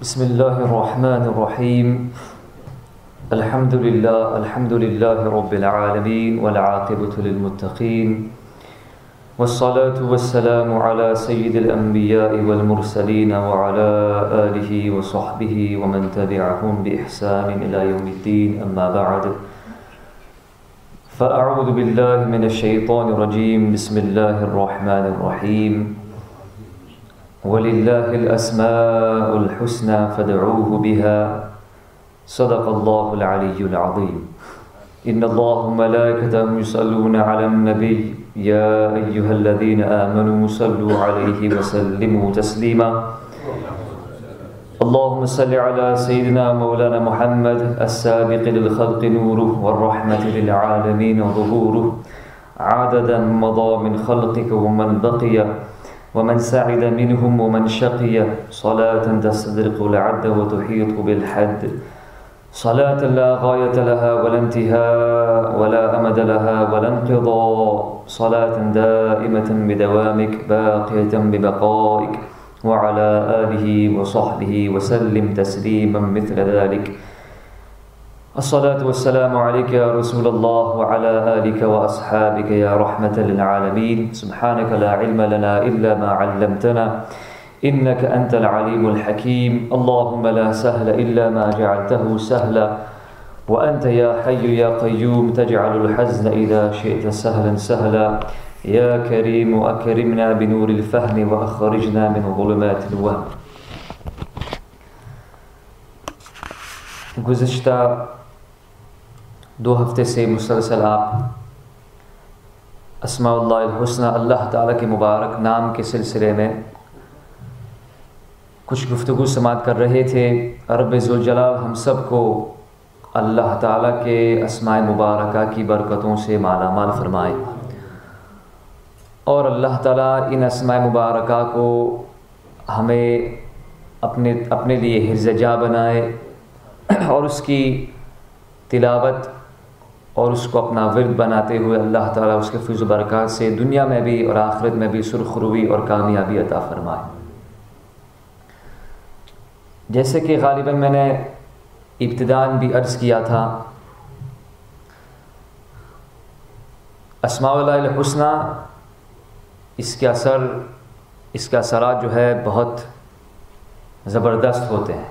بسم الله الرحمن الرحيم. الحمد لله رب العالمين والعاقبة للمتقين، والصلاة والسلام على سيد الأنبياء والمرسلين وعلى آله وصحبه ومن تبعهم بإحسان إلى يوم الدين. أما بعد، فأعوذ بالله من الشيطان الرجيم. بسم الله الرحمن الرحيم. وَلِلَّهِ الْأَسْمَاءُ الْحُسْنَى فَادْعُوهُ بِهَا صدق الله العلي العظيم. إن الله وملائكته يصلون على النبي يا أيها الذين آمنوا صلوا عليه وسلموا تسليما. اللهم صل على سيدنا مولانا محمد السابق للخلق نوره والرحمة للعالمين ظهوره، عددا مضى من خلقك ومن بقي ومن سعد منهم ومن شقي، صلاة تستدرك العد وتحيط بالحد، صلاة لا غاية لها ولا انتهاء ولا أمد لها ولا انقضاء، صلاة دائمة بدوامك باقية ببقائك، وعلى آله وصحبه وسلم تسليما مثل ذلك. الصلاة والسلام عليك يا رسول الله وعلى آلك وأصحابك يا رحمة للعالمين. سبحانك لا علم لنا إلا ما علمتنا إنك أنت العليم الحكيم. اللهم لا سهل إلا ما جعلته سهلا، وأنت يا حي يا قيوم تجعل الحزن إذا شئت سهلا سهلا. يا كريم أكرمنا بنور الفهم وأخرجنا من ظلمات الوهم. گزشتہ 2 ہفتے سے مسلسل آپ اسماء اللہ الحسنى، اللہ تعالیٰ کے مبارک نام کے سلسلے میں کچھ گفتگو سماعت کر رہے تھے. رب ذوالجلال ہم سب کو اللہ تعالیٰ کے اسماء مبارکہ کی برکتوں سے مالا مال فرمائے، اور اللہ تعالیٰ ان اسماء مبارکہ کو ہمیں اپنے لیے حرز جا بنائے، اور اس کی تلاوت اور اس کو اپنا ورد بناتے ہوئے اللہ تعالیٰ اس کے فیض و برکات سے دنیا میں بھی اور آخرت میں بھی سرخروی اور کامیابی عطا فرمائے. جیسے کہ غالباً میں نے ابتداءً بھی عرض کیا تھا، اسماء اللہ الحسنى اس کے اثرات جو ہے بہت زبردست ہوتے ہیں.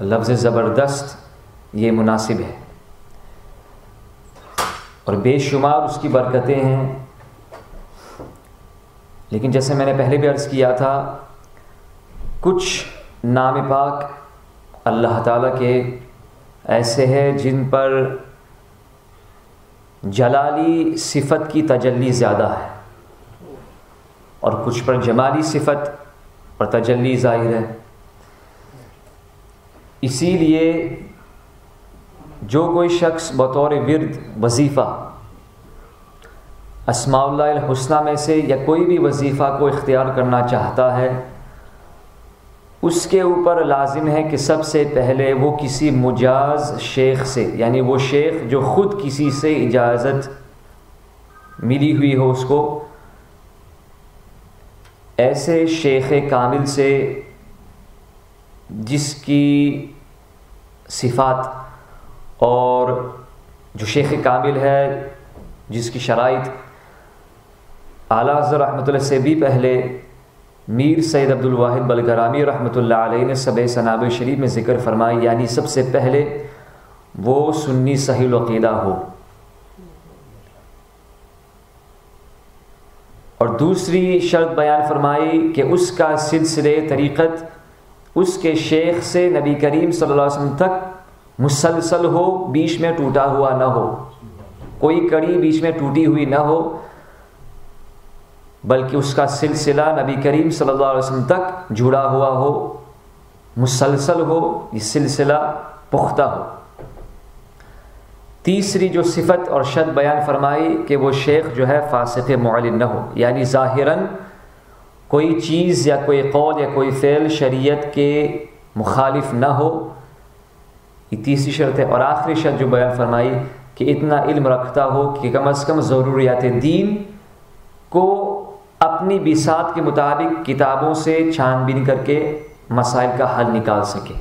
لفظ زبردست یہ مناسب ہے، اور بے شمار اس کی برکتیں ہیں. لیکن جیسے میں نے پہلے بھی عرض کیا تھا، کچھ نام پاک اللہ تعالیٰ کے ایسے ہیں جن پر جلالی صفت کی تجلی زیادہ ہے، اور کچھ پر جمالی صفت اور تجلی ظاہر ہے. اسی لیے جو کوئی شخص بطور ورد وظیفہ اسماء اللہ الحسنى میں سے یا کوئی بھی وظیفہ کو اختیار کرنا چاہتا ہے، اس کے اوپر لازم ہے کہ سب سے پہلے وہ کسی مجاز شیخ سے، یعنی وہ شیخ جو خود کسی سے اجازت ملی ہوئی ہو، اس کو ایسے شیخ کامل سے جس کی صفات اور جو شیخ کامل ہے جس کی شرائط اعلیٰ حضرت رحمۃ اللہ سے بھی پہلے میر سید عبد الواحد بلگرامی رحمۃ اللہ علیہ نے سبع سنابل شریف میں ذکر فرمائی، یعنی سب سے پہلے وہ سنی صحیح العقیدہ ہو، اور دوسری شرط بیان فرمائی کہ اس کا سلسلے طریقت اس کے شیخ سے نبی کریم صلی اللہ علیہ وسلم تک مسلسل ہو، بیچ میں ٹوٹا ہوا نہ ہو، کوئی کڑی بیچ میں ٹوٹی ہوئی نہ ہو، بلکہ اس کا سلسلہ نبی کریم صلی اللہ علیہ وسلم تک جڑا ہوا ہو، مسلسل ہو، یہ سلسلہ پختہ ہو. تیسری جو صفت اور شرط بیان فرمائی کہ وہ شیخ جو ہے فاسق معلن نہ ہو، یعنی ظاہراً کوئی چیز یا کوئی قول یا کوئی فعل شریعت کے مخالف نہ ہو، یہ تیسری شرط ہے. اور آخری شرط جو بیان فرمائی کہ اتنا علم رکھتا ہو کہ کم از کم ضروریات دین کو اپنی بساط کے مطابق کتابوں سے چھان بین کر کے مسائل کا حل نکال سکے،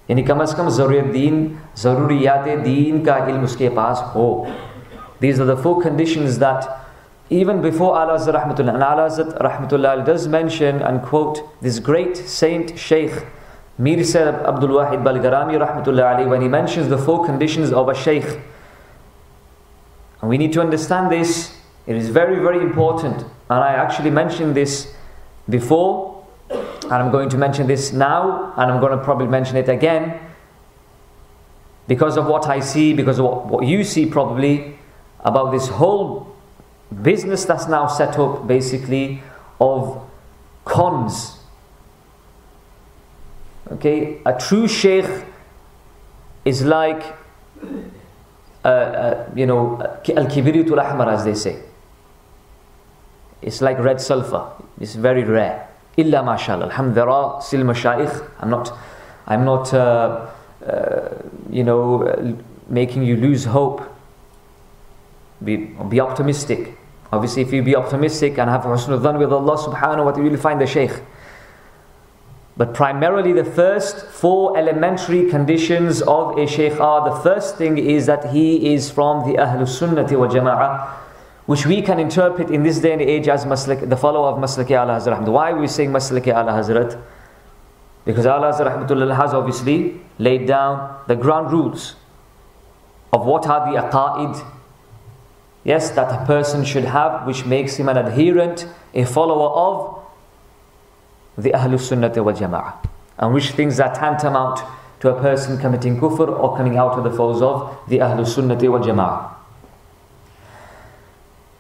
یعنی کم از کم ضروریات دین کا علم اس کے پاس ہو. These are the 4 conditions that even before A'la Hazrat Rahmatullah, and A'la Hazrat Rahmatullah does mention and quote this great saint Shaykh Mir Sayyid Abdul Wahid Balgarami Rahmatullah alayhi, when he mentions the 4 conditions of a Shaykh. And we need to understand this. It is very, very important. And I actually mentioned this before, and I'm going to mention this now, and I'm going to probably mention it again, because of what I see, because of what you see probably, about this whole business that's now set up basically of cons. Okay, a true Shaykh is like al-kibiritul ahmar, as they say. It's like red sulfur. It's very rare. Illa mashallah. Alhamdulillah, sil mashayikh. I'm not making you lose hope. Be optimistic. Obviously, if you be optimistic and have husnul dhan with Allah subhanahu wa ta'ala, you will find the Shaykh. But primarily the first 4 elementary conditions of a Shaykh are, the first thing is that he is from the Ahlus Sunnati wal Jama'ah, which we can interpret in this day and age as the follower of Maslaki A'la Hazrat. Why are we saying Maslaki A'la Hazrat? Because A'la Hazrat Rahmatullah has obviously laid down the ground rules of what are the aqa'id, yes, that a person should have, which makes him an adherent, a follower of the Ahlus Sunnati wal Jama'ah, and which things are tantamount to a person committing kufr or coming out of the folds of the Ahlus Sunnati wal Jama'ah.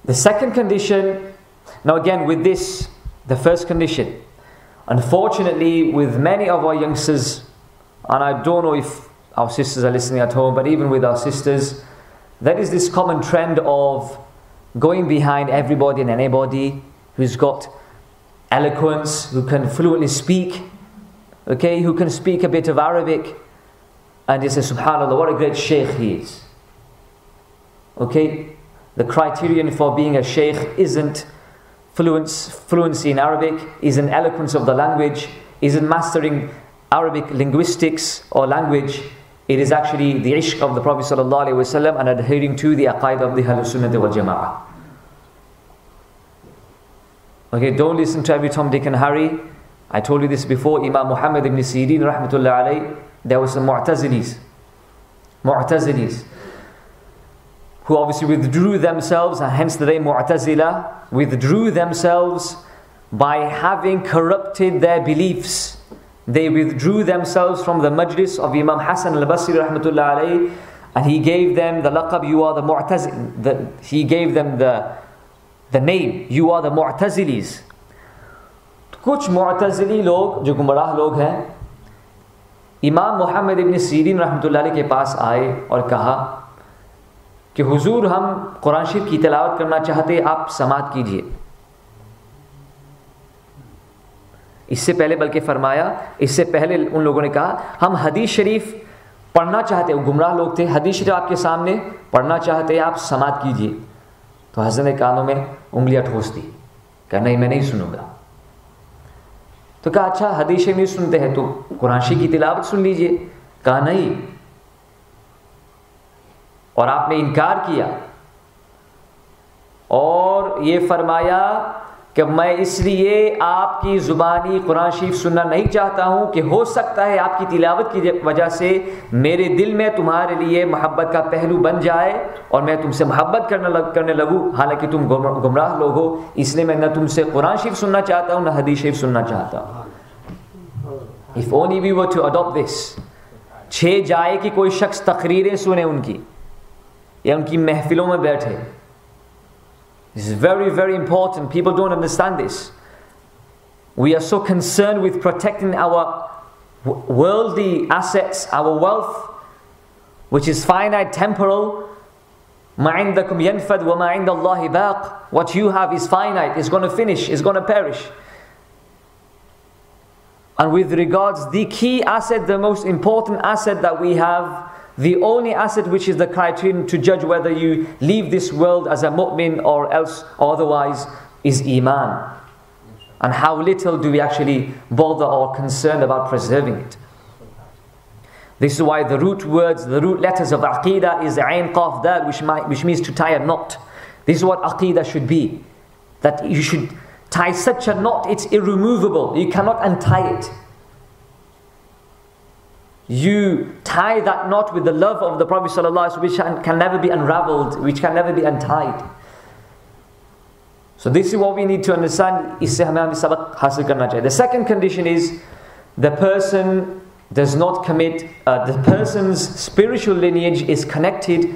The second condition, now again with this, the first condition, unfortunately with many of our youngsters, and I don't know if our sisters are listening at home, but even with our sisters, there is this common trend of going behind everybody and anybody who's got eloquence, who can fluently speak, okay, who can speak a bit of Arabic, and they say, subhanallah, what a great Shaykh he is. Okay, the criterion for being a Shaykh isn't fluency in Arabic, isn't eloquence of the language, isn't mastering Arabic linguistics or language. It is actually the ishq of the Prophet ﷺ and adhering to the aqaid of the Ahlus Sunnah wal Jama'ah. Okay, don't listen to every Tom, Dick and Harry. I told you this before. Imam Muhammad ibn Sirin rahmatullah alayh, there were some Mu'tazilis who obviously withdrew themselves, and hence the name Mu'tazila, withdrew themselves by having corrupted their beliefs. They withdrew themselves from the majlis of Imam Hassan al-Basri rahmatullah alayh, and he gave them the laqab, you are the Mu'tazili. He gave them the name, you are the Mu'tazilis. Kuch Mu'tazili log, jo gumrah log hain, Imam Muhammad ibn Sirin rahmatullah alayh ke paas aaye aur kaha کہ حضور ہم قرآن شریف کی تلاوت کرنا چاہتے، آپ سماعت کیجئے. اس سے پہلے بلکہ فرمایا، اس سے پہلے ان لوگوں نے کہا ہم حدیث شریف پڑھنا چاہتے، وہ گمراہ لوگ تھے، حدیث شریف آپ کے سامنے پڑھنا چاہتے، آپ سماعت کیجئے. تو حضرت نے کانوں میں انگلیاں ٹھوس دی، کہا نہیں میں نہیں سنوں گا. تو کہا اچھا حدیث شریف نہیں سنتے ہیں تو قرآن شریف کی تلاوت سن لیجئے. کہا نہیں، اور آپ نے انکار کیا اور یہ فرمایا کہ میں اس لیے آپ کی زبانی قرآن شریف سننا نہیں چاہتا ہوں کہ ہو سکتا ہے آپ کی تلاوت کی وجہ سے میرے دل میں تمہارے لیے محبت کا پہلو بن جائے اور میں تم سے محبت کرنے لگوں، حالانکہ تم گمراہ لوگ ہو. اس لیے میں نہ تم سے قرآن شریف سننا چاہتا ہوں نہ حدیث شریف سننا چاہتا ہوں. If only we were to adopt this. 6 جائے کہ کوئی شخص تقریریں سنے ان کی یا ان کی محفلوں میں بیٹھے. This is very, very important. People don't understand this. We are so concerned with protecting our worldly assets, our wealth, which is finite, temporal. مَا عِنْدَكُمْ يَنْفَدْ وَمَا عِنْدَ اللَّهِ بَاقٍ. What you have is finite, it's going to finish, it's going to perish. And with regards the key asset, the most important asset that we have, the only asset which is the criterion to judge whether you leave this world as a mu'min or else or otherwise, is iman. and how little do we actually bother or concerned about preserving it. This is why the root words, the root letters of Aqidah is Ain Qaf Dal, which means to tie a knot. This is what Aqidah should be. That you should tie such a knot, it's irremovable. You cannot untie it. You tie that knot with the love of the Prophet ﷺ, which can never be unraveled, which can never be untied. So this is what we need to understand. The second condition is the person does not commit, the person's spiritual lineage is connected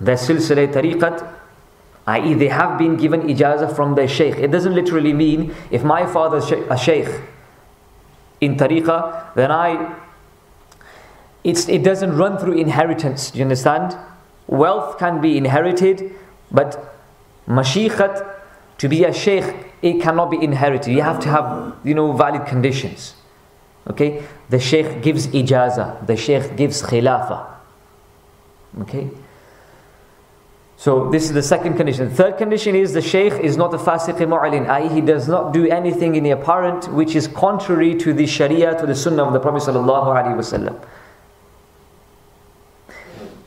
The silsila tariqat, i.e. they have been given ijazah from their shaykh. It doesn't literally mean if my father is a shaykh in tariqah, then it doesn't run through inheritance. Do you understand? Wealth can be inherited, but mashikhat, to be a shaykh, it cannot be inherited. You have to have, valid conditions. Okay? The shaykh gives ijazah. The shaykh gives khilafah. Okay? So this is the second condition. The third condition is the shaykh is not a fasiq mu'alin, i.e. he does not do anything in the apparent which is contrary to the sharia, to the sunnah of the Prophet sallallahu alaihi wasallam.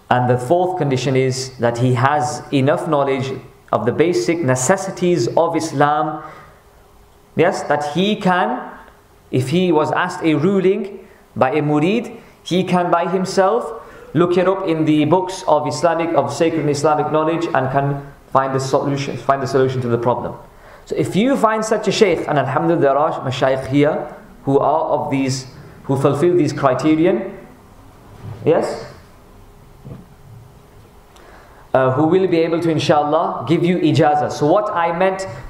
And the fourth condition is that he has enough knowledge of the basic necessities of Islam. Yes, that he can, if he was asked a ruling by a murid, he can by himself look it up in the books of sacred Islamic knowledge and can find the solution to the problem. So if you find such a shaykh, and alhamdulillah there are mashayikh here who fulfill these criterion, yes, who will be able to inshallah give you ijazah. So what I meant,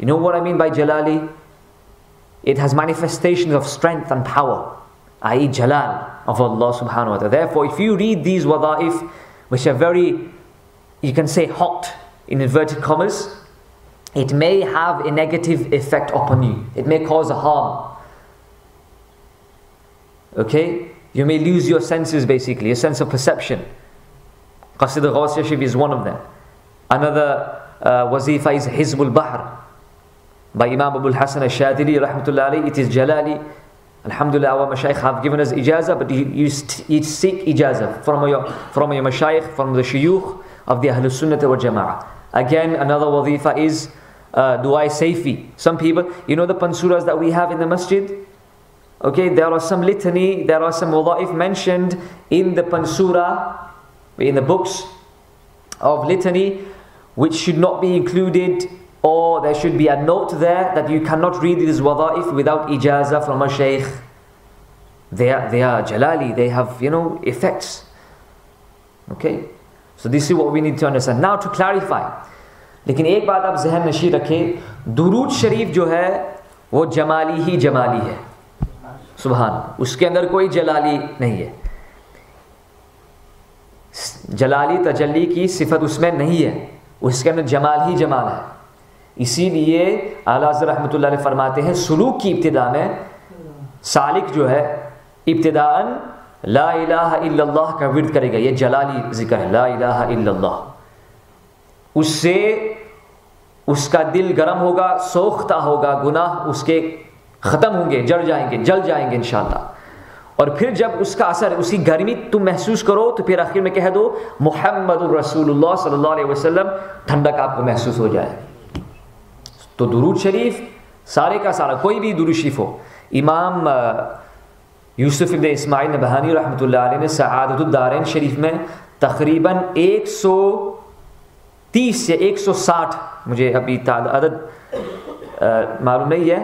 You know what I mean by jalali? It has manifestations of strength and power, i.e. jalal of Allah subhanahu wa ta'ala. Therefore, if you read these wada'if, which are very, you can say hot, in inverted commas, it may have a negative effect upon you. It may cause a harm. Okay? You may lose your senses basically, your sense of perception. Qasid al-Ghawsiyah Sharif is one of them. Another wazifa is Hizbul Bahr by Imam Abul Hasan al-Shadili rahmatullah alayhi. It is Jalali. Alhamdulillah, our mashayikh have given us ijazah, but you seek ijazah from your mashayikh, from the shuyukh of the Ahlul Sunnah wal Jama'ah. Again, another wazifa is Du'a Sayfi. Some people, you know the pansuras that we have in the masjid? Okay, there are some litany, there are some wada'if mentioned in the pansura, in the books of litany, which should not be included or there should be a note there that you cannot read these wada'if without ijazah from a shaykh. They are jalali, they have, effects. Okay? So this is what we need to understand. Now to clarify. لیکن ایک بات آپ ذہن نشین رکھیں, درود شریف جو ہے وہ جمالی ہی جمالی ہے. سبحان, اس کے اندر کوئی جلالی نہیں ہے. جلالی تجلی کی صفت اس میں نہیں ہے, اس کے اندر جمال ہی جمال ہے. اسی لیے اعلیٰ حضرت رحمۃ اللہ علیہ فرماتے ہیں سلوک کی ابتدا میں سالک جو ہے ابتداءً لا الہ الا اللہ کا ورد کرے گا. یہ جلالی ذکر ہے, لا الہ الا اللہ. اس سے اس کا دل گرم ہوگا, سوختہ ہوگا, گناہ اس کے ختم ہوں گے, جل جائیں گے انشاءاللہ. اور پھر جب اس کا اثر, اس کی گرمی تم محسوس کرو تو پھر آخر میں کہہ دو محمد الرسول اللہ صلی اللہ علیہ وسلم, ٹھنڈک آپ کو محسوس ہو جائے. تو درود شریف سارے کا سارا, کوئی بھی درود شریف ہو. امام یوسف ابن اسماعیل نبہانی رحمۃ اللہ علیہ نے سعادت الدارین شریف میں تقریباً 130 سے 160, مجھے ابھی عدد معلوم نہیں ہے,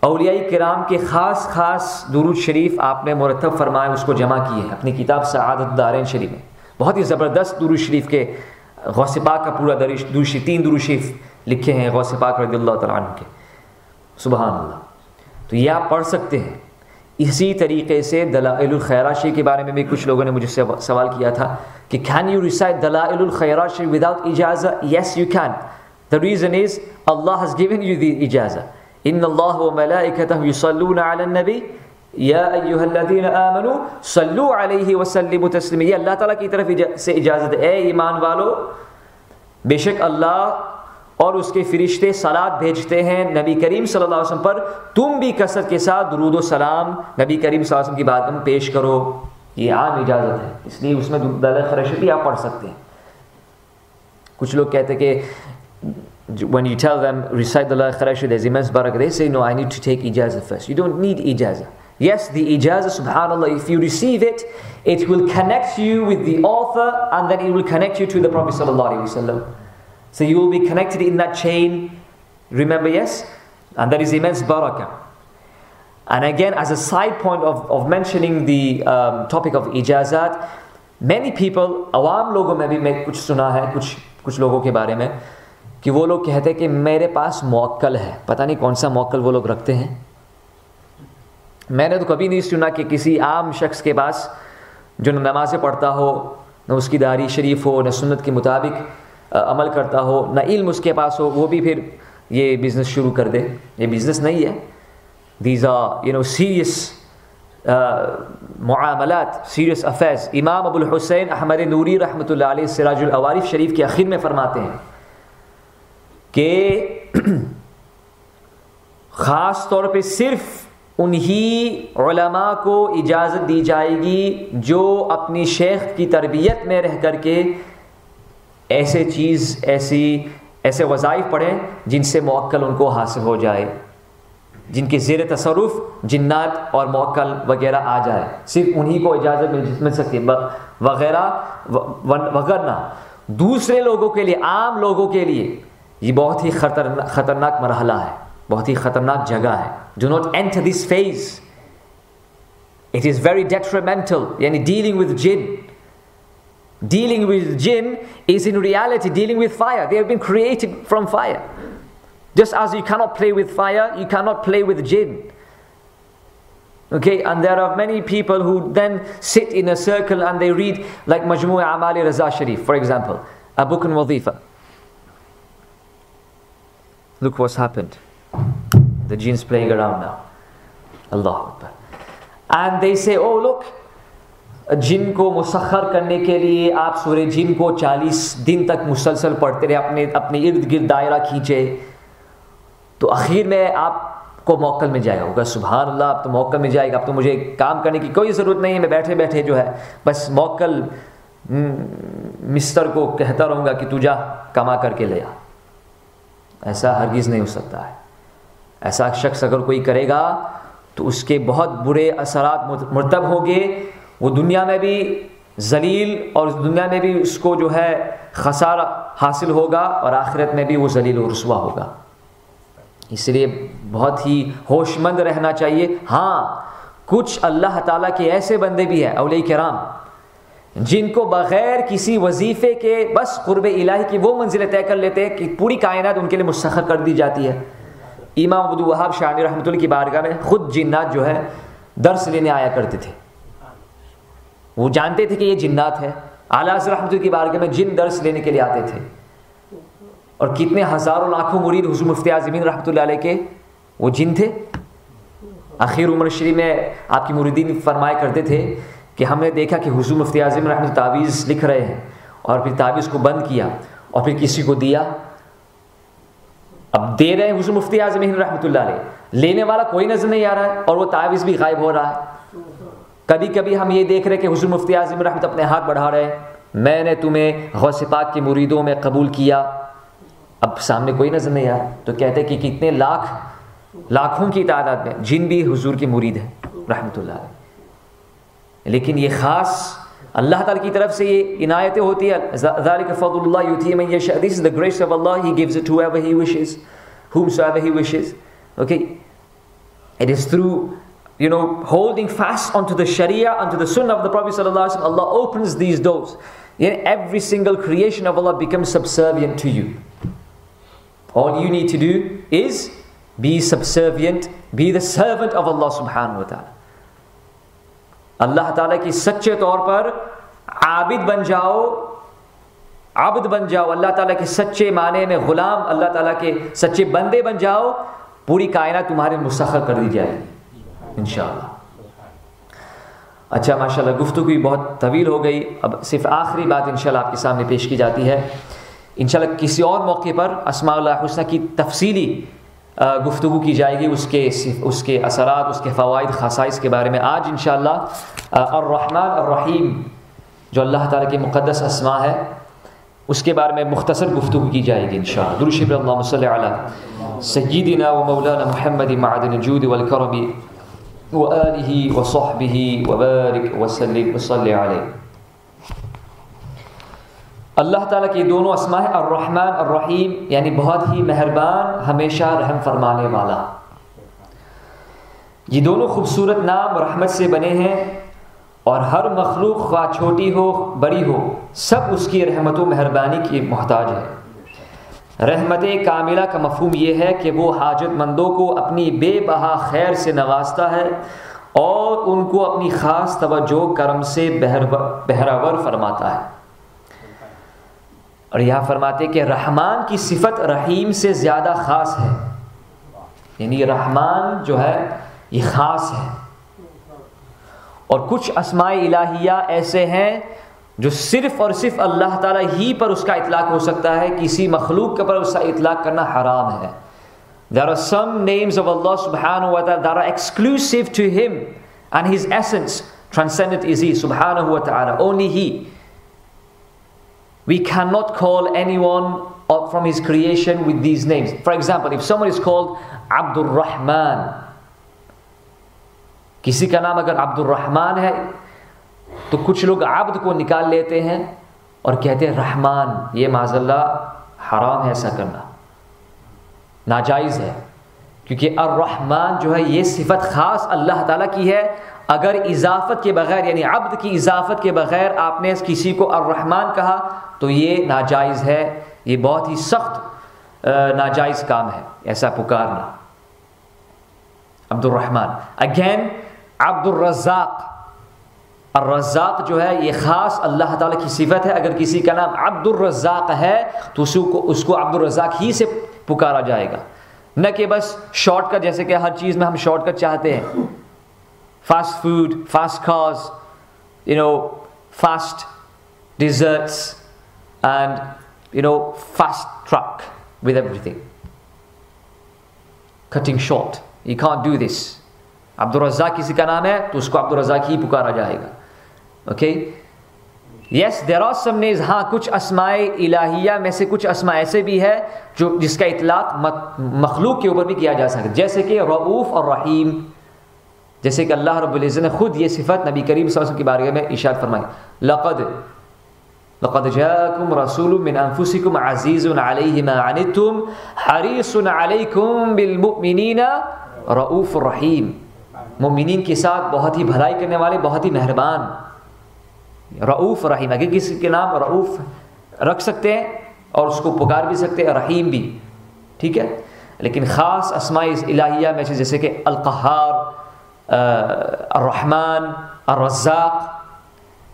اولیاء کرام کے خاص درود شریف آپ نے مرتب فرمائے, اس کو جمع کیے ہیں اپنی کتاب سعادت الدارین شریف میں. بہت ہی زبردست درود شریف کے غوث پاک کا پورا درود شریف, 3 درود شریف لکھے ہیں غوث پاک رضی اللہ تعالیٰ عنہ کے. سبحان اللہ. تو یہ آپ پڑھ سکتے ہیں. اسی طریقے سے دلائل الخیرات شریف کے بارے میں بھی کچھ لوگوں نے مجھ سے سوال کیا تھا کہ can you recite دلائل الخیرات شریف without اجازہ؟ Yes you can. The reason is Allah has given you the اجازہ. ان اللہ وملائکتہ یصلون علی النبی یا ایھا الذین آمنوا صلوا علیہ وسلموا تسلیما. یہ اللہ تعالیٰ کی طرف سے اجازت ہے, اے ایمان والو بے شک اللہ اور اس کے فرشتے صلات بھیجتے ہیں نبی کریم صلی اللہ علیہ وسلم پر, تم بھی کثرت کے ساتھ درود و سلام نبی کریم صلی اللہ علیہ وسلم کی بات میں پیش کرو. یہ عام اجازت ہے, اس لیے اس میں دلائل الخیرات بھی آپ پڑھ سکتے ہیں. کچھ لوگ کہتے ہیں کہ when you tell them recite the Kharashi, there's immense barakah, they say no, I need to take ijazah first. You don't need ijazah. Yes, the ijazah, subhanallah, if you receive it, it will connect you with the author and then it will connect you to the Prophet sallallahu alaihi wasallam. So you will be connected in that chain, remember, yes, and there is immense barakah. And again, as a side point of mentioning the topic of ijazat, many people, awam logo mein bhi main kuch suna hai, kuch logo ke bare mein, کہ وہ لوگ کہتے ہیں کہ میرے پاس موکل ہے. پتہ نہیں کون سا موکل وہ لوگ رکھتے ہیں. میں نے تو کبھی نہیں سنا کہ کسی عام شخص کے پاس جو نہ نمازیں پڑھتا ہو, نہ اس کی داڑھی شریف ہو, نہ سنت کے مطابق عمل کرتا ہو, نہ علم اس کے پاس ہو, وہ بھی پھر یہ بزنس شروع کر دے. یہ بزنس نہیں ہے. دیز آر سیریس معاملات, سیریس افیئرز. امام ابو الحسین احمد نوری رحمۃ اللہ علیہ سراج العوارف شریف کے آخر میں فرماتے ہیں کہ خاص طور پہ صرف انہی علماء کو اجازت دی جائے گی جو اپنی شیخ کی تربیت میں رہ کر کے ایسے وظائف پڑھیں جن سے موکل ان کو حاصل ہو جائے, جن کے زیر تصرف جنات اور موکل وغیرہ آ جائے. صرف انہی کو اجازت مل سکتی ہے, وغیرہ وغیرہ. دوسرے لوگوں کے لیے, عام لوگوں کے لیے یہ بہت ہی خطرناک مرحلہ ہے, بہت ہی خطرناک جگہ ہے. Do not enter this phase. It is very detrimental. یعنی dealing with jinn. Dealing with jinn is in reality dealing with fire. They have been created from fire. Just as you cannot play with fire, you cannot play with jinn. Okay, and there are many people who then sit in a circle and they read like Majmu' A'mal Raza Sharif, for example, a book on wazifa. Look what's happened. The jinns playing around now. Allahu Akbar. And they say, oh look, جن کو مسخر کرنے کے لیے آپ سورہ جن کو 40 دن تک مسلسل پڑھتے رہے, اپنے ارد گرد دائرہ کھینچے, تو اخیر میں آپ کو موکل میں جائے گا. ہوگا سبحان اللہ, اب تو موکل میں جائے گا, اب تو مجھے کام کرنے کی کوئی ضرورت نہیں ہے, میں بیٹھے بیٹھے جو ہے بس موکل مستر کو کہتا رہوں گا کہ تو جا کما کر کے لے آ. ایسا ہرگز نہیں ہو سکتا ہے. ایسا شخص اگر کوئی کرے گا تو اس کے بہت برے اثرات مرتب ہوں گے. وہ دنیا میں بھی ذلیل، اور دنیا میں بھی اس کو جو ہے خسارہ حاصل ہوگا اور آخرت میں بھی وہ ذلیل و رسوا ہوگا. اس لیے بہت ہی ہوش مند رہنا چاہیے. ہاں کچھ اللہ تعالیٰ کے ایسے بندے بھی ہیں اولیاء کرام جن کو بغیر کسی وظیفے کے بس قرب الہی کی وہ منزلیں طے کر لیتے ہیں کہ پوری کائنات ان کے لیے مسخر کر دی جاتی ہے. امام عبد الوہاب شاعری رحمۃ اللہ کی بارگاہ میں خود جنات جو ہے درس لینے آیا کرتے تھے. وہ جانتے تھے کہ یہ جنات ہے. اعلیٰ حضرت رحمۃ اللہ کی بارگاہ میں جن درس لینے کے لیے آتے تھے، اور کتنے ہزاروں لاکھوں مرید حضور مفتی اعظمین رحمۃ اللہ علیہ کے وہ جن تھے. اخیر عمر شریف میں آپ کی مریدین فرمایا کرتے تھے کہ ہم نے دیکھا کہ حضور مفتی اعظم رحمۃ اللہ تعویذ لکھ رہے ہیں اور پھر تعویذ کو بند کیا اور پھر کسی کو دیا. اب دے رہے ہیں حضور مفتی اعظم رحمۃ اللہ علیہ، لینے والا کوئی نظر نہیں آ رہا ہے اور وہ تعویذ بھی غائب ہو رہا ہے. کبھی کبھی ہم یہ دیکھ رہے کہ حضور مفتی اعظم رحمۃ اپنے ہاتھ بڑھا رہے ہیں، میں نے تمہیں غوث پاک کے مریدوں میں قبول کیا. اب سامنے کوئی نظر نہیں آ رہا تو کہتے کہ کتنے لاکھوں کی تعداد میں جن بھی حضور کے مرید ہیں رحمۃ اللہ علیہ. لیکن یہ خاص اللہ تعالیٰ کی طرف سے یہ عنایتیں ہوتی ہیں. ذَلِكَ فَضْلُ اللَّهِ يُؤْتِيهِ مَن يَشَاءُ. This is the grace of Allah. He gives it to whoever He wishes, whomsoever He wishes. Okay, it is through holding fast onto the Sharia, onto the Sunnah of the Prophet sallallahu alaihi wasallam, Allah opens these doors. Every single creation of Allah becomes subservient to you. All you need to do is be subservient, be the servant of Allah subhanahu wa ta'ala. اللہ تعالیٰ کی سچے طور پر عابد بن جاؤ، اللہ تعالیٰ کے سچے معنی میں غلام، اللہ تعالیٰ کے سچے بندے بن جاؤ، پوری کائنات تمہارے مسخر کر دی جائے گی انشاءاللہ. اچھا ماشاءاللہ گفتگو بھی بہت طویل ہو گئی. اب صرف آخری بات انشاءاللہ آپ کے سامنے پیش کی جاتی ہے. انشاءاللہ کسی اور موقع پر اسماء اللہ الحسنی کی تفصیلی گفتگو کی جائے گی، اس کے اثرات، اس کے فوائد، خصائص کے بارے میں. آج انشاءاللہ الرحمن الرحیم جو اللہ تعالیٰ کی مقدس اسماء ہے اس کے بارے میں مختصر گفتگو کی جائے گی انشاءاللہ. درود شریف اللہم صلی علی سیدنا و مولانا محمد معدن الجود والکرم وآلہ وصحبہ وبارک وسلم وصلی علیہ. اللہ تعالیٰ کی دونوں اسماء ہیں الرحمن الرحیم، یعنی بہت ہی مہربان، ہمیشہ رحم فرمانے والا. یہ دونوں خوبصورت نام رحمت سے بنے ہیں اور ہر مخلوق خواہ چھوٹی ہو بڑی ہو سب اس کی رحمت و مہربانی کی محتاج ہے. رحمت کاملہ کا مفہوم یہ ہے کہ وہ حاجت مندوں کو اپنی بے بہا خیر سے نوازتا ہے اور ان کو اپنی خاص توجہ کرم سے بہرور فرماتا ہے. اور یہاں فرماتے کہ رحمان کی صفت رحیم سے زیادہ خاص ہے، یعنی رحمان جو ہے یہ خاص ہے. اور کچھ اسماء الہیہ ایسے ہیں جو صرف اور صرف اللہ تعالیٰ ہی پر اس کا اطلاق ہو سکتا ہے، کسی مخلوق کے پر اس کا اطلاق کرنا حرام ہے. There are some names of Allah subhanahu wa ta'ala that are exclusive to Him and His essence. Transcendent is He subhanahu wa ta'ala, only He. We cannot call anyone from His creation with these names. For example, if someone is called Abdul Rahman, کسی کا نام اگر عبد الرحمن ہے تو کچھ لوگ عبد کو نکال لیتے ہیں اور کہتے ہیں رحمان. یہ معاذ اللہ حرام ہے، ایسا کرنا ناجائز ہے، کیونکہ الرحمن جو ہے یہ صفت خاص اللہ تعالیٰ کی ہے. اگر اضافت کے بغیر یعنی عبد کی اضافت کے بغیر آپ نے کسی کو الرحمن کہا تو یہ ناجائز ہے، یہ بہت ہی سخت ناجائز کام ہے ایسا پکارنا. عبد الرحمن. اگین عبد الرزاق، الرزاق جو ہے یہ خاص اللہ تعالیٰ کی صفت ہے. اگر کسی کا نام عبد الرزاق ہے تو اس کو عبد الرزاق ہی سے پکارا جائے گا، نہ کہ بس شارٹ کٹ، جیسے کہ ہر چیز میں ہم شارٹ کٹ چاہتے ہیں. Fast food, fast cars, fast desserts and fast truck with everything. Cutting short. You can't do this. عبد الرزاق کسی کا نام ہے تو اس کو عبد الرزاق ہی پکارا جائے گا. Okay? Yes, there are some names. ہاں کچھ اسماء الہیہ میں سے کچھ اسماء ایسے بھی ہے جس کا اطلاق مخلوق کے اوپر بھی کیا جا سکتا ہے، جیسے کہ رؤوف اور رحیم. جیسے کہ اللہ رب العزت نے خود یہ صفت نبی کریم صلی اللہ علیہ وسلم کی بارگاہ میں ارشاد فرمائی، لقد جاءکم رسول من انفسکم عزیز علیہ ما عنتم حریص علیکم بالمؤمنین رؤوف الرحیم، مومنین کے ساتھ بہت ہی بھلائی کرنے والے، بہت ہی مہربان، رؤوف رحیم۔ اگر کسی کے نام رؤوف رکھ سکتے ہیں اور اس کو پکار بھی سکتے ہیں، رحیم بھی، ٹھیک ہے، لیکن خاص اسماء الہیہ میں سے جیسے کہ القہار، الرحمن، الرزاق،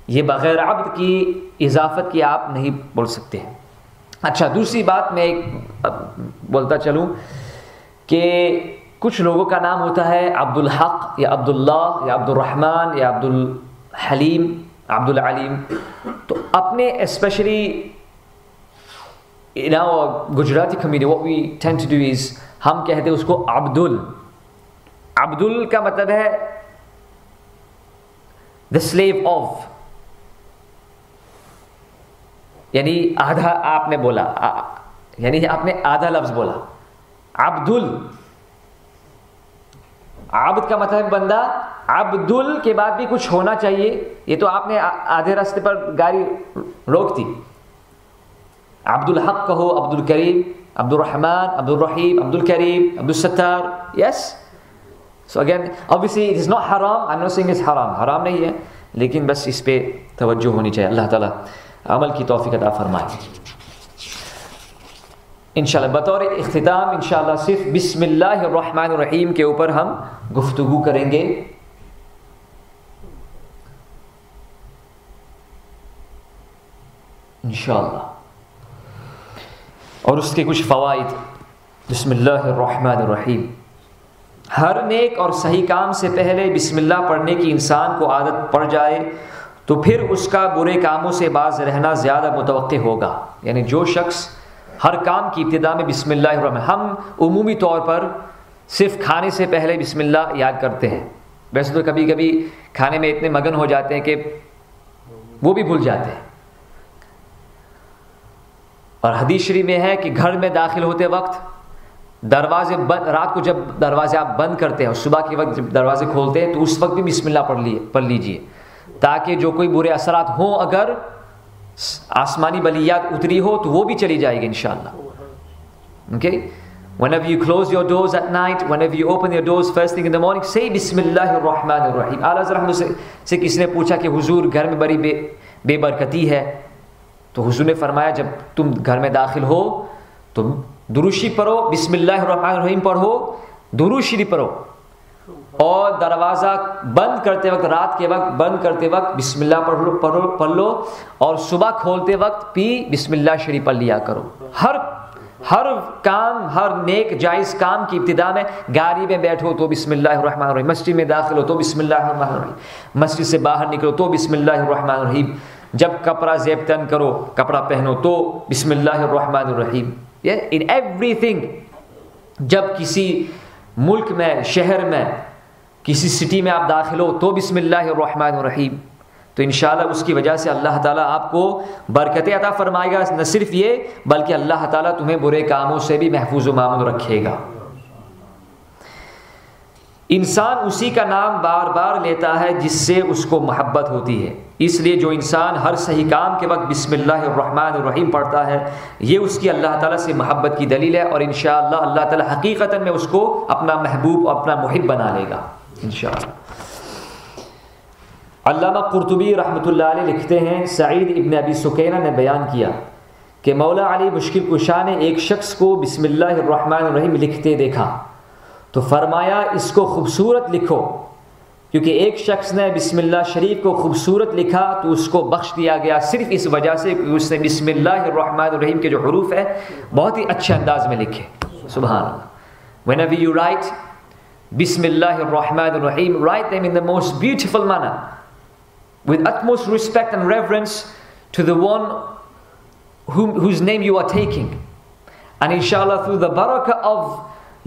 یہ بغیر عبد کی اضافت کی آپ نہیں بول سکتے۔ اچھا، دوسری بات میں ایک بولتا چلوں کہ کچھ لوگوں کا نام ہوتا ہے عبد الحق یا عبد اللہ یا عبد الرحمن یا عبد الحلیم، عبد العلیم، تو اپنے especially in our Gujarati community what we tend to do is ہم کہتے ہیں اس کو عبدل۔ عبدل کا مطلب ہے the slave of، یعنی آدھا آپ نے بولا، یعنی آپ نے آدھا لفظ بولا عبدل۔ عبد کا مطلب بندہ، عبدل کے بعد بھی کچھ ہونا چاہیے، یہ تو آپ نے آدھے راستے پر گاڑی روک دی۔ عبد الحق کہو، عبد الکریم، عبد الرحمن، عبد الرحیم، عبد الکریم، عبد Sattar, yes. So again, obviously it is not haram. I'm not saying it's haram. حرام نہیں ہے، لیکن بس اس پہ توجہ ہونی چاہیے۔ اللہ تعالیٰ عمل کی توفیق عطا فرمائے۔ انشاءاللہ بطور اختتام انشاءاللہ صرف بسم اللہ الرحمن الرحیم کے اوپر ہم گفتگو کریں گے۔ انشاءاللہ، اور اس کے کچھ فوائد۔ بسم اللہ الرحمن الرحیم، ہر نیک اور صحیح کام سے پہلے بسم اللہ پڑھنے کی انسان کو عادت پڑ جائے تو پھر اس کا برے کاموں سے باز رہنا زیادہ متوقع ہوگا۔ یعنی جو شخص ہر کام کی ابتدا میں بسم اللہ الرحمن، ہم عمومی طور پر صرف کھانے سے پہلے بسم اللہ یاد کرتے ہیں، ویسے تو کبھی کبھی کھانے میں اتنے مگن ہو جاتے ہیں کہ وہ بھی بھول جاتے ہیں۔ اور حدیث شریف میں ہے کہ گھر میں داخل ہوتے وقت دروازے بند، رات کو جب دروازے آپ بند کرتے ہیں اور صبح کے وقت جب دروازے کھولتے ہیں تو اس وقت بھی بسم اللہ پڑھ لیجئے، تاکہ جو کوئی برے اثرات ہوں، اگر آسمانی بلیات اتری ہو تو وہ بھی چلی جائے گی انشاءاللہ۔ Okay? Whenever you close your doors at night, whenever you open your doors first thing in the morning, say بسم اللہ الرحمن الرحیم۔ اعلیٰ حضرت سے کسی نے پوچھا کہ حضور گھر میں بڑی بے برکتی ہے، تو حضور نے فرمایا جب تم گھر میں داخل ہو تو درود شریف پڑھو، بسم اللہ الرحمن الرحیم پڑھو، درود شریف پڑھو، اور دروازہ بند کرتے وقت، رات کے وقت بند کرتے وقت بسم اللہ پڑھ لو، اور صبح کھولتے وقت بھی بسم اللہ شریف پڑھ لیا کرو۔ ہر کام، ہر نیک جائز کام کی ابتدا میں، گاڑی میں بیٹھو تو بسم اللہ الرحمن الرحیم، مسجد میں داخل ہو تو بسم اللہ الرحمن الرحیم، مسجد سے باہر نکلو تو بسم اللہ الرحمن الرحیم، جب کپڑا زیب تن کرو، کپڑا پہنو تو بسم اللہ الرحمن الرحیم۔ ان ایوری تھنگ، جب کسی ملک میں، شہر میں، کسی سٹی میں آپ داخل ہو تو بسم اللہ الرحمن الرحیم، تو انشاءاللہ اس کی وجہ سے اللہ تعالیٰ آپ کو برکتیں عطا فرمائے گا۔ نہ صرف یہ بلکہ اللہ تعالیٰ تمہیں برے کاموں سے بھی محفوظ و مامون رکھے گا۔ انسان اسی کا نام بار بار لیتا ہے جس سے اس کو محبت ہوتی ہے، اس لیے جو انسان ہر صحیح کام کے وقت بسم اللہ الرحمن الرحیم پڑھتا ہے، یہ اس کی اللہ تعالیٰ سے محبت کی دلیل ہے، اور انشاءاللہ اللہ تعالیٰ حقیقتاً میں اس کو اپنا محبوب اور اپنا محب بنا لے گا انشاءاللہ۔ علامہ قرطبی رحمۃ اللہ علیہ لکھتے ہیں، سعید ابن ابی سکینہ نے بیان کیا کہ مولا علی مشکل کشا نے ایک شخص کو بسم اللہ الرحمن الرحیم لکھتے دیکھا تو فرمایا اس کو خوبصورت لکھو، کیونکہ ایک شخص نے بسم اللہ شریف کو خوبصورت لکھا تو اس کو بخش دیا گیا صرف اس وجہ سے کہ اس نے بسم اللہ الرحمن الرحیم کے جو حروف ہیں بہت ہی اچھے انداز میں لکھے۔ سبحان اللہ۔ Whenever you write بسم اللہ الرحمن الرحیم, write them in the most beautiful manner with utmost respect and reverence to the one whose name you are taking, and inshallah through the barakah of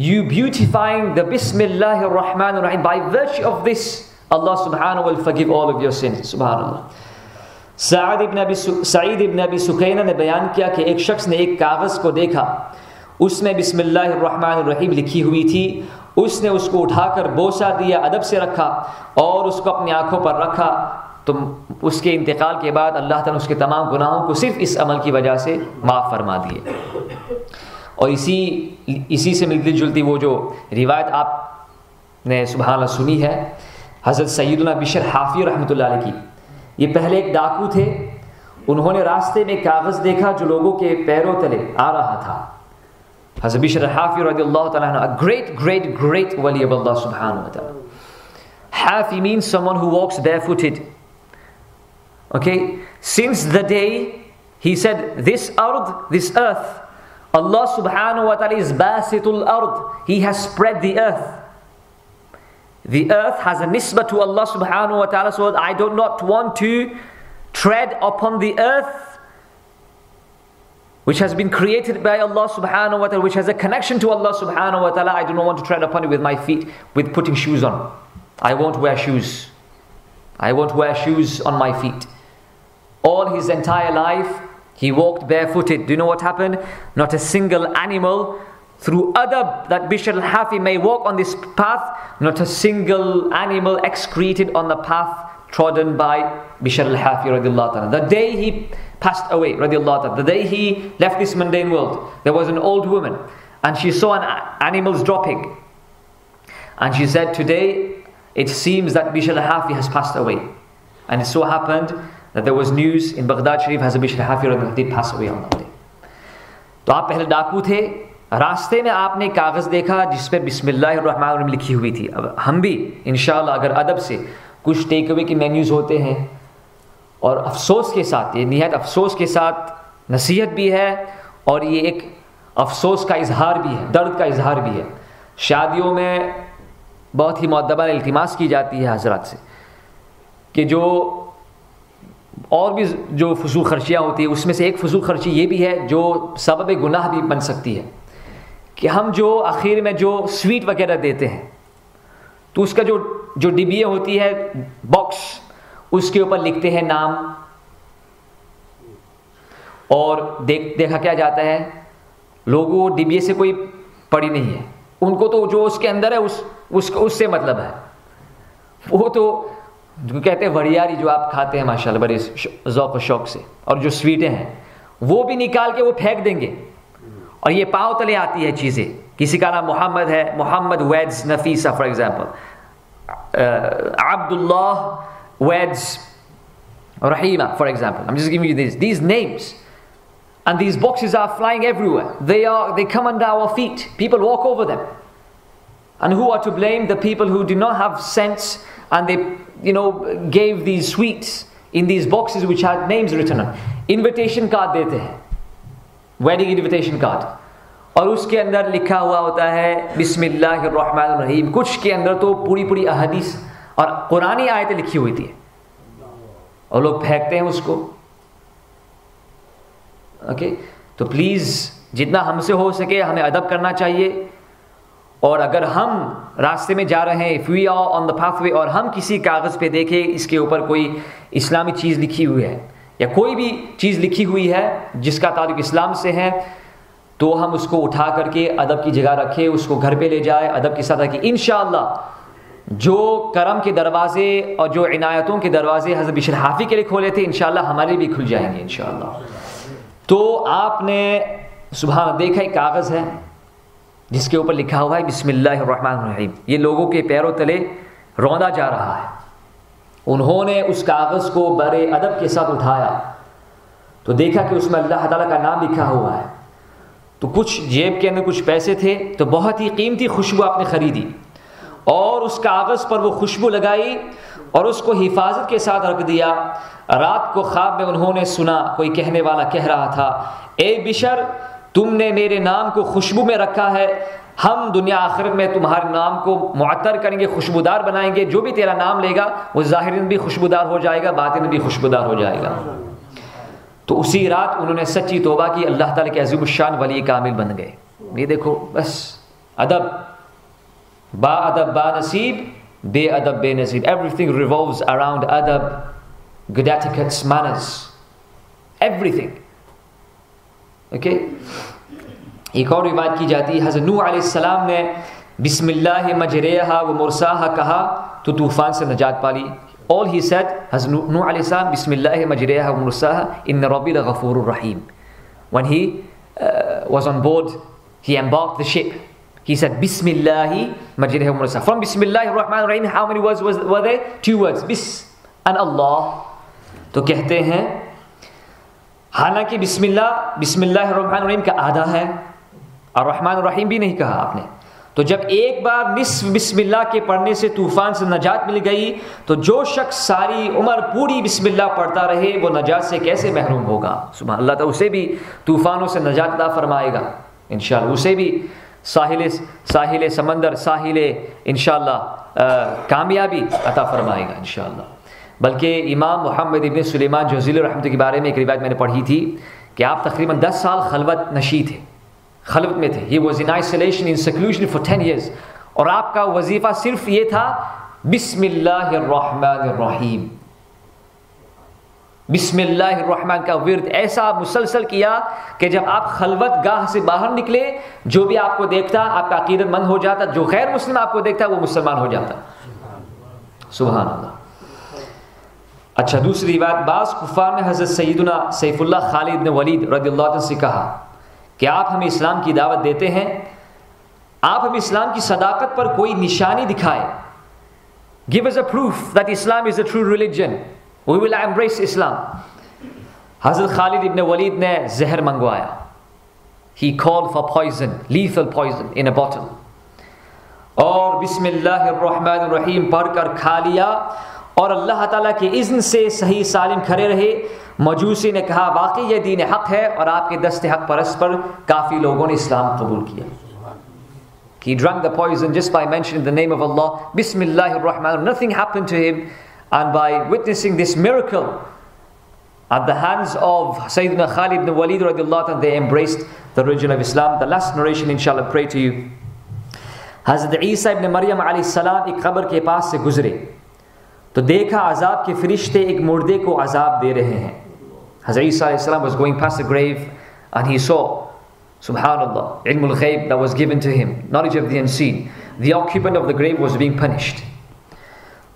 you beautifying the Bismillah ar-Rahman ar-Rahim, by virtue of this Allah subhanahu will forgive all of your sins. Subhanallah. سعید ابن ابی سکینہ نے بیان کیا کہ ایک شخص نے ایک کاغذ کو دیکھا, اس میں بسم اللہ الرحمن الرحیم لکھی ہوئی تھی اس نے اس کو اٹھا کر بوسہ دیا، ادب سے رکھا اور اس کو اپنی آنکھوں پر رکھا، تو اس کے انتقال کے بعد اللہ تعالیٰ نے اس کے تمام گناہوں کو صرف اس عمل کی وجہ سے معاف فرما دیے۔ اور اسی سے ملتی جلتی وہ جو روایت آپ نے سبحان اللہ سنی ہے حضرت سیدنا بشر حافی رحمۃ اللہ علیہ کی۔ یہ پہلے ایک ڈاکو تھے، انہوں نے راستے میں کاغذ دیکھا جو لوگوں کے پیروں تلے آ رہا تھا۔ حضرت بشر حافی رضی اللہ تعالیٰ عنہ, a great wali of Allah subhanahu wa ta'ala. Hafi means someone who walks barefooted. Okay, since the day he said this earth, Allah subhanahu wa ta'ala is basitul ard, he has spread the earth. The earth has a nisbah to Allah subhanahu wa ta'ala, so I do not want to tread upon the earth which has been created by Allah subhanahu wa ta'ala, which has a connection to Allah subhanahu wa ta'ala. I do not want to tread upon it with my feet, with putting shoes on. I won't wear shoes. I won't wear shoes on my feet. All his entire life, he walked barefooted. Do you know what happened? Not a single animal, through adab that Bishr al-Hafi may walk on this path, not a single animal excreted on the path trodden by Bishr al-Hafi radiallahu ta'ala. The day he passed away radiallahu ta'ala, the day he left this mundane world, there was an old woman and she saw animals dropping, and she said, today it seems that Bishr al-Hafi has passed away. And it so happened that there was news in Baghdad Sharif as Bishr al-Hafi radiallahu did pass away on that day. تو آپ پہلے ڈاکو تھے، راستے میں آپ نے کاغذ دیکھا جس پر بسم اللہ الرحمن الرحیم لکھی ہوئی تھی۔ اب ہم بھی انشاءاللہ اگر ادب سے کچھ ٹیک اوے کے مینیوز ہوتے ہیں، اور افسوس کے ساتھ، یہ نہایت افسوس کے ساتھ نصیحت بھی ہے اور یہ ایک افسوس کا اظہار بھی ہے، درد کا اظہار بھی ہے، شادیوں میں بہت ہی مؤدبانہ التماس کی جاتی ہے حضرات سے کہ جو اور بھی جو فضول خرچیاں ہوتی ہیں، اس میں سے ایک فضول خرچی یہ بھی ہے جو سبب گناہ بھی بن سکتی ہے کہ ہم جو آخر میں جو سویٹ وغیرہ دیتے ہیں تو اس کا جو ڈبیے ہوتی ہے باکس، اس کے اوپر لکھتے ہیں نام، اور دیکھا کیا جاتا ہے لوگوں ڈبیے سے کوئی پڑی نہیں ہے، ان کو تو جو اس کے اندر ہے اس سے مطلب ہے، وہ تو جو کہتے ہیں وڑیاری جو آپ کھاتے ہیں ماشاءاللہ بڑے ذوق و شوق سے، اور جو سویٹیں ہیں وہ بھی نکال کے وہ پھینک دیں گے، اور یہ پاؤں تلے آتی ہے چیزیں، کسی کا نام محمد ہے، Muhammad weds Nafisa for example, Abdullah weds Rahima, for example. I'm just giving you these names, and these boxes are flying everywhere. They come under our feet. People walk over them, and who are to blame? The people who did not have sense, and they gave these sweets in these boxes which had names written on. Invitation card dete hain, wedding invitation card, اور اس کے اندر لکھا ہوا ہوتا ہے بسم اللہ الرحمن الرحیم، کچھ کے اندر تو پوری احادیث اور قرآنی آیتیں لکھی ہوئی تھی، اور لوگ پھینکتے ہیں اس کو۔ اوکے، تو پلیز جتنا ہم سے ہو سکے ہمیں ادب کرنا چاہیے، اور اگر ہم راستے میں جا رہے ہیں، if we are on the pathway، اور ہم کسی کاغذ پہ دیکھیں اس کے اوپر کوئی اسلامی چیز لکھی ہوئی ہے یا کوئی بھی چیز لکھی ہوئی ہے جس کا تعلق اسلام سے ہے، تو ہم اس کو اٹھا کر کے ادب کی جگہ رکھیں، اس کو گھر پہ لے جائے ادب کے ساتھ رکھیں۔ انشاءاللہ جو کرم کے دروازے اور جو عنایتوں کے دروازے حضرت بشر حافی کے لیے کھولے تھے، انشاءاللہ ہمارے بھی کھل جائیں گے انشاءاللہ۔ تو آپ نے سبحان اللہ دیکھا ایک کاغذ ہے جس کے اوپر لکھا ہوا ہے بسم اللہ الرحمن الرحیم، یہ لوگوں کے پیروں تلے روندا جا رہا ہے۔ انہوں نے اس کاغذ کو بڑے ادب کے ساتھ اٹھایا تو دیکھا کہ اس میں اللہ تعالیٰ کا نام لکھا ہوا ہے، تو کچھ جیب کے اندر کچھ پیسے تھے، تو بہت ہی قیمتی خوشبو آپ نے خریدی اور اس کاغذ پر وہ خوشبو لگائی اور اس کو حفاظت کے ساتھ رکھ دیا۔ رات کو خواب میں انہوں نے سنا کوئی کہنے والا کہہ رہا تھا، اے بشر تم نے میرے نام کو خوشبو میں رکھا ہے، ہم دنیا آخرت میں تمہارے نام کو معطر کریں گے، خوشبودار بنائیں گے، جو بھی تیرا نام لے گا وہ ظاہراً بھی خوشبودار ہو جائے گا، باطن بھی خوشبودار ہو جائے گا۔ تو اسی رات انہوں نے سچی توبہ کی، اللہ تعالیٰ کے عظیم الشان ولی کامل بن گئے۔ یہ دیکھو بس ادب، با ادب با نصیب، بے ادب بے نصیب، everything revolves around adab, good etiquettes, manners, everything. Okay? ایک اور روایت کی جاتی ہے حضرت نوح علیہ السلام نے بسم اللہ مجریہا و مرساہا کہا تو طوفان سے نجات پالی. All he said, حضرت نوح علیہ السلام, بسم اللہ مجریہا و مرساہا ان ربی لغفور الرحیم. When he was on board, he embarked the ship. He said, Bismillah majriha wa mursaha. From Bismillah ar-Rahman ar-Rahim, how many words were there? 2 words, Bis and Allah. تو کہتے ہیں حالانکہ بسم اللہ الرحمن الرحیم کا آدھا ہے, الرحمن الرحیم بھی نہیں کہا آپ نے. تو جب ایک بار نصف بسم اللہ کے پڑھنے سے طوفان سے نجات مل گئی, تو جو شخص ساری عمر پوری بسم اللہ پڑھتا رہے وہ نجات سے کیسے محروم ہوگا؟ سبحان اللہ. تو اسے بھی طوفانوں سے نجات عطا فرمائے گا انشاءاللہ. اسے بھی ساحل سمندر, ساحل انشاءاللہ کامیابی عطا فرمائے گا انشاءاللہ. بلکہ امام محمد ابن سلیمان جوزیلی رحمۃ کی بارے میں ایک روایت میں نے پڑھی تھی کہ آپ تقریباً 10 سال خلوت نشی تھے, خلوت میں تھے. He was in isolation, in seclusion for 10 years. اور آپ کا وظیفہ صرف یہ تھا بسم اللہ الرحمن الرحیم. بسم اللہ الرحمن کا ورد ایسا مسلسل کیا کہ جب آپ خلوت گاہ سے باہر نکلے, جو بھی آپ کو دیکھتا آپ کا عقیدت مند ہو جاتا, جو غیر مسلم آپ کو دیکھتا وہ مسلمان ہو جاتا. سبحان اللہ. اچھا, دوسری بات, بعض کفار نے حضرت سیدنا سیف اللہ خالد بن ولید رضی اللہ عنہ سے کہا کہ آپ ہمیں اسلام کی دعوت دیتے ہیں, آپ ہمیں اسلام کی صداقت پر کوئی نشانی دکھائے. Give us a proof that Islam is the true religion. We will embrace Islam. حضرت خالد ابن ولید نے زہر منگوایا. He called for poison, lethal poison in a bottle. اور بسم اللہ الرحمن الرحیم پڑھ کر کھا لیا, اور اللہ تعالیٰ کے اذن سے صحیح سالم کھڑے رہے. مجوسی نے کہا واقعی یہ دین حق ہے, اور آپ کے دست حق پرست پر کافی لوگوں نے اسلام قبول کیا. He drank the poison just by mentioning the name of Allah, Bismillah ar-Rahman. Nothing happened to him, and by witnessing this miracle at the hands of Sayyidina Khalid ibn Walid radiallahu anhu, they embraced the religion of Islam. The last narration inshallah pray to you. حضرت عیسیٰ ابن مریم علیہ السلام ایک قبر کے پاس سے گزرے تو دیکھا عذاب کے فرشتے ایک مردے کو عذاب دے رہے ہیں. حضرت عیسیٰ علیہ السلام was going past the grave and he saw, subhanallah, ilm al-ghayb that was given to him, knowledge of the unseen. The occupant of the grave was being punished.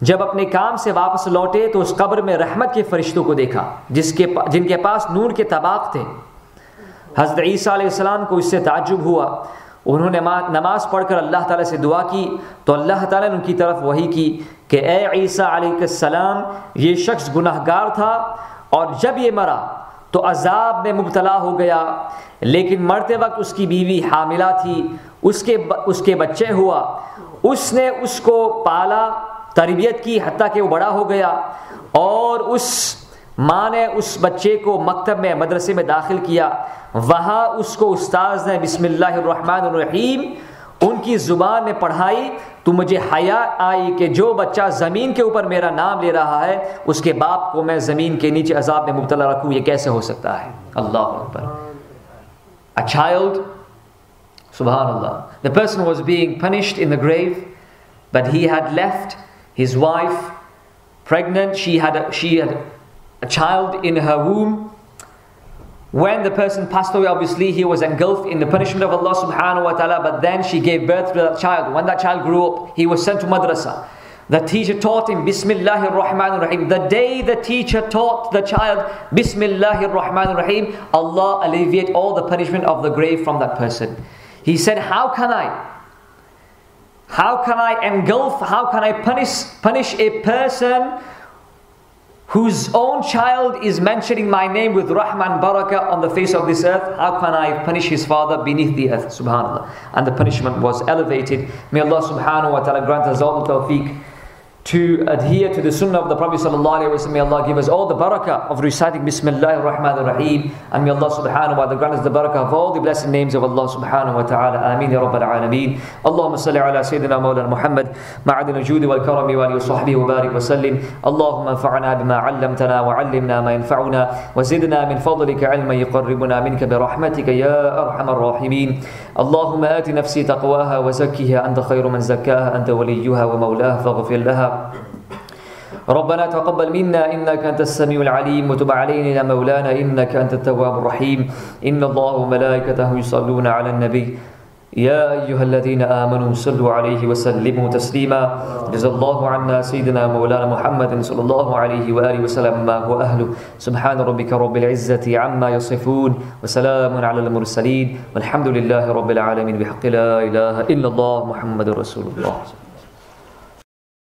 جب اپنے کام سے واپس لوٹے تو اس قبر میں رحمت کے فرشتوں کو دیکھا جن کے پاس نور کے طباق تھے. حضرت عیسیٰ علیہ السلام کو اس سے تعجب ہوا. انہوں نے نماز پڑھ کر اللہ تعالیٰ سے دعا کی تو اللہ تعالیٰ نے ان کی طرف وحی کی کہ اے عیسیٰ علیہ السلام, یہ شخص گناہگار تھا اور جب یہ مرا تو عذاب میں مبتلا ہو گیا, لیکن مرتے وقت اس کی بیوی حاملہ تھی, اس کے بچے ہوا, اس نے اس کو پالا, تربیت کی حتیٰ کہ وہ بڑا ہو گیا, اور اس ماں نے اس بچے کو مکتب میں مدرسے میں داخل کیا. وہاں اس کو استاذ نے بسم اللہ الرحمن الرحیم ان کی زبان میں پڑھائی تو مجھے حیا آئی کہ جو بچہ زمین کے اوپر میرا نام لے رہا ہے اس کے باپ کو میں زمین کے نیچے عذاب میں مبتلا رکھوں, یہ کیسے ہو سکتا ہے؟ اللہ اکبر. A child, subhanallah, the person was being punished in the grave, but he had left his wife pregnant. She had a child in her womb. When the person passed away, obviously he was engulfed in the punishment of Allah subhanahu wa ta'ala, but then she gave birth to that child. When that child grew up, he was sent to madrasa. The teacher taught him Bismillahir Rahmanir Rahim. The day the teacher taught the child Bismillahir Rahmanir Rahim, Allah alleviated all the punishment of the grave from that person. He said, how can I engulf, how can I punish a person whose own child is mentioning my name with Rahman Barakah on the face of this earth? How can I punish his father beneath the earth? Subhanallah. And the punishment was elevated. May Allah subhanahu wa ta'ala grant us all the tawfiq to adhere to the sunnah of the Prophet sallallahu alaihi wasallam. May Allah give us all the barakah of reciting Bismillahir Rahmanir Rahim, and may Allah subhanahu wa ta'ala grant us the barakah of all the blessed names of Allah subhanahu wa ta'ala. Ameen ya rabbal alameen. Allahumma salli ala sayyidina mawlana Muhammad ma'adin al-judi wal karami wa alihi wa sahbihi wa barik wa sallim. Allahumma anfa'na bima 'allamtana wa 'allimna ma yanfa'una wa zidna min fadlika 'ilman yuqarribuna minka bi rahmatika ya arhamar rahimin. Allahumma ati nafsi taqwaha wa zakkiha anta khayru man zakkaha anta waliyuha wa mawlaha faghfir laha. ربنا تقبل منا إنك أنت السميع العليم وتب علينا مولانا إنك أنت التواب الرحيم. إن الله وملائكته يصلون على النبي يا أيها الذين آمنوا صلوا عليه وسلموا تسليما جزا الله عنا سيدنا مولانا محمد صلى الله عليه وآله وسلم ما هو أهله سبحان ربك رب العزة عما يصفون وسلام على المرسلين والحمد لله رب العالمين بحق لا إله إلا الله محمد رسول الله.